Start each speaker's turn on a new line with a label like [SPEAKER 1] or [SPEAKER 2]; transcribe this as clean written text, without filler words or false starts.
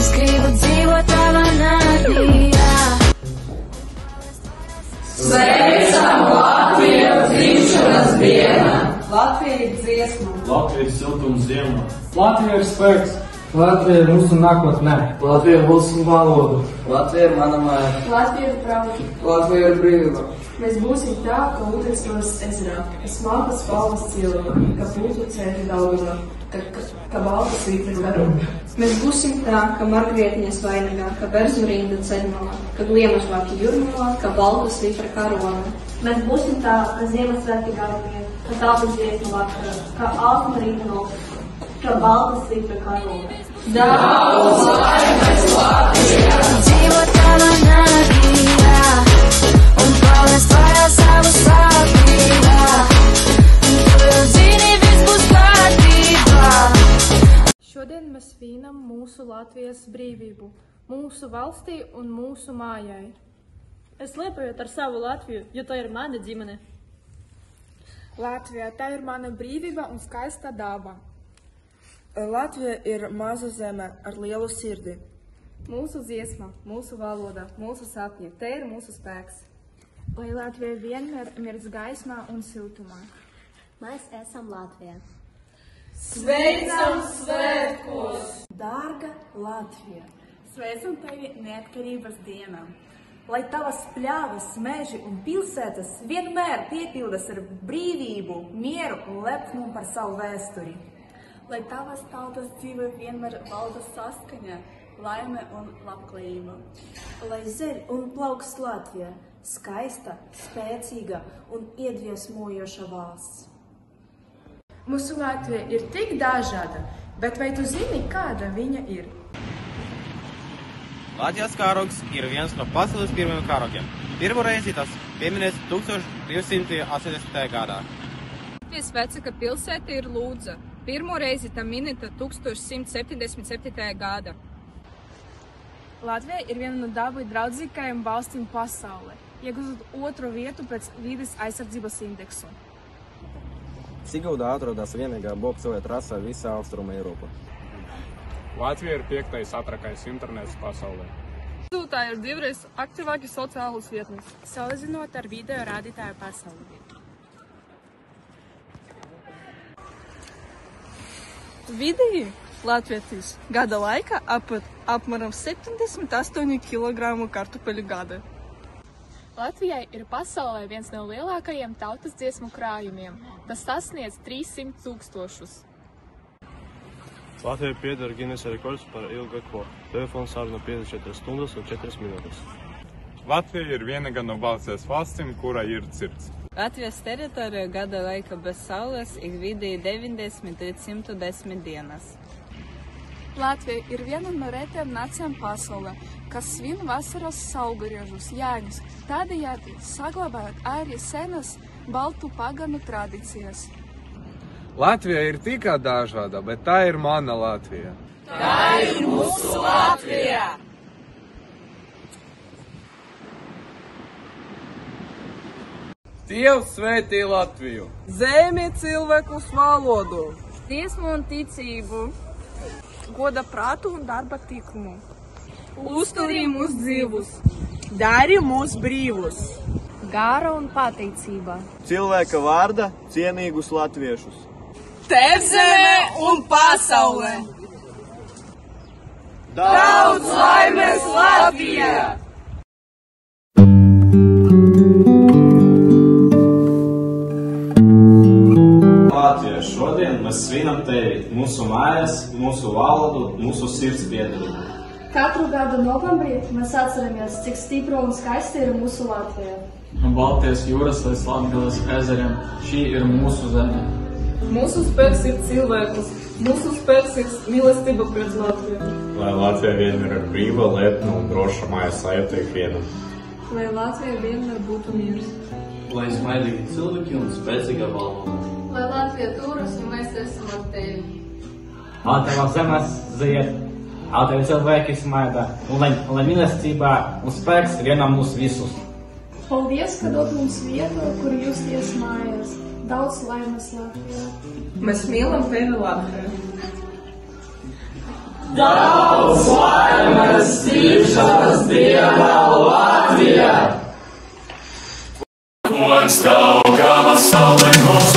[SPEAKER 1] Es gribu dzīvot tavā naktī. Sveicam Latviju dzimšanas dienā!
[SPEAKER 2] Latvija ir dziesma.
[SPEAKER 3] Latvija ir siltums ziemā.
[SPEAKER 4] Latvija ir spēks. Latvija ir mūsu nākotnē.
[SPEAKER 5] Latvija ir mūsu valoda.
[SPEAKER 6] Latvija ir mana māja.
[SPEAKER 2] Latvija ir prauda.
[SPEAKER 5] Latvija ir brīvība.
[SPEAKER 2] Mēs būsim tā, ka ūdens nos ezerā, ka smalkas palmas cilvā, ka pūtu ceļi daudzumā, ka balta svītra garumā.
[SPEAKER 7] Mēs būsim tā, ka margrietiņas vainagā, ka berzu rinda ceļmalā, ka gliemežvāki jūrmalā, ka balta svītra karona.
[SPEAKER 8] Mēs būsim tā, ka Ziemassvētki gaidījumi, ka tautas dziesmu vakarā, ka alsma rīta nokļūst, ka balta svītra karona.
[SPEAKER 1] Daudz laimes Latvijā! Dzīvot tavā naktī, un pavest vaļā savu sāpībā. Tu jau zini, viss būs kārtībā.
[SPEAKER 9] Šodien mēs svinam mūsu Latvijas brīvību, mūsu valstī un mūsu mājai.
[SPEAKER 10] Es lepojos ar savu Latviju, jo tā ir mana ģimene.
[SPEAKER 11] Latvija, tā ir mana brīvība un skaista daba. Latvija ir maza zeme ar lielu sirdi.
[SPEAKER 2] Mūsu dziesma, mūsu valoda, mūsu sapņi, te ir mūsu spēks.
[SPEAKER 11] Lai Latvija vienmēr mirdz gaismā un siltumā.
[SPEAKER 8] Mēs esam Latvija.
[SPEAKER 1] Sveicam svētkos!
[SPEAKER 2] Dārga Latvija!
[SPEAKER 12] Sveicam tevi neatkarības dienā! Lai tavas pļavas, meži un pilsētas vienmēr piepildas ar brīvību, mieru un lepnumu par savu vēsturi.
[SPEAKER 13] Lai tavas tautas dzīve vienmēr valda saskaņa, laime un labklājība.
[SPEAKER 7] Lai zeļ un plaukst Latvija, skaista, spēcīga un iedvesmojoša valsts.
[SPEAKER 11] Mūsu Latvija ir tik dažāda, bet vai tu zini, kāda viņa ir?
[SPEAKER 14] Latvijas karogs ir viens no pasaules pirmajiem karogiem. Pirmo reizi tas pieminēts 1280. gadā.
[SPEAKER 15] Latvijas vecākā pilsēta ir Lūdza. Pirmo reizi tā minēta 1177. gada.
[SPEAKER 11] Latvija ir viena no dabai draudzīgākajām valstīm pasaulē, iegūstot 2. vietu pēc vides aizsardzības indeksu.
[SPEAKER 16] Siguldā atrodas vienīgā bobsleja trasē visā Austruma Eiropā.
[SPEAKER 17] Latvija ir 5. ātrākais internets pasaulē.
[SPEAKER 9] Tā ir 2 reizes aktīvāki sociālus vietnes,
[SPEAKER 11] salīdzinot ar video rādītāju pasaulē.
[SPEAKER 9] Vidēji latvietis gada laikā apmēram 78 kg kartupeļu gada.
[SPEAKER 10] Latvijai ir pasaulē viens no lielākajiem tautas dziesmu krājumiem. Tas sasniedz 300 000.
[SPEAKER 3] Latvijai pieder Ginesa rekords par ilgāko telefonu sarunu 54 stundas un 4 minūtes.
[SPEAKER 17] Latvija ir vienīgā no Baltijas valstīm, kurai ir cirds.
[SPEAKER 18] Latvijas teritorija gada laika bez saules ir vidēji 90 līdz 110 dienas.
[SPEAKER 11] Latvija ir viena no retiem nācijām pasaulē, kas svin vasaras saulgriežus, Jāņus, tādējādi saglabājot arī senas baltu paganu tradīcijas.
[SPEAKER 19] Latvija ir tikai dažāda, bet tā ir mana Latvija.
[SPEAKER 1] Tā ir mūsu Latvija!
[SPEAKER 19] Dievs svētī Latviju!
[SPEAKER 4] Zemi, cilvēkus, valodu!
[SPEAKER 9] Dziesmu un ticību!
[SPEAKER 11] Goda prātu un darba tikumu!
[SPEAKER 9] Uzturī mūs dzīvus!
[SPEAKER 4] Dari mūs brīvus!
[SPEAKER 9] Gāra un pateicība!
[SPEAKER 5] Cilvēka vārda cienīgus latviešus!
[SPEAKER 4] Tevzeme un pasaulē!
[SPEAKER 1] Daudz laimes Latvijā!
[SPEAKER 20] Latvijā šodien mēs svinam tevi, mūsu mājas, mūsu valodu, mūsu sirds biedrību.
[SPEAKER 8] Katru gadu novembrī mēs atceramies, cik stipra un skaista ir mūsu Latvija.
[SPEAKER 4] No Baltijas jūras līdz Latgales ezeriem šī ir mūsu zeme.
[SPEAKER 9] Mūsu spēks ir cilvēkus, mūsu spēks ir mīlestība pret Latviju.
[SPEAKER 17] Lai Latvija vienmēr ir brīva, lepna un droša mājas sajūta ikvienam.
[SPEAKER 2] Lai Latvija vienmēr būtu miers.
[SPEAKER 3] Lai smaidīgi cilvēki un spēcīga valoda.
[SPEAKER 2] Lai Latvija turas un mēs esam ar tevi.
[SPEAKER 7] Lai tava zemes zied, lai tevi cilvēki smaida, un lai mīlestība un spēks vienam mūs visus.
[SPEAKER 8] Paldies, ka dod mums vietu, kur justies mājās. Daudz laimes Latvijā.
[SPEAKER 2] Mēs mīlam tevi, Latvija.
[SPEAKER 1] Daudz laimes dzimšanas dienā Latvija!
[SPEAKER 6] Kungs, Daugavas saule mūs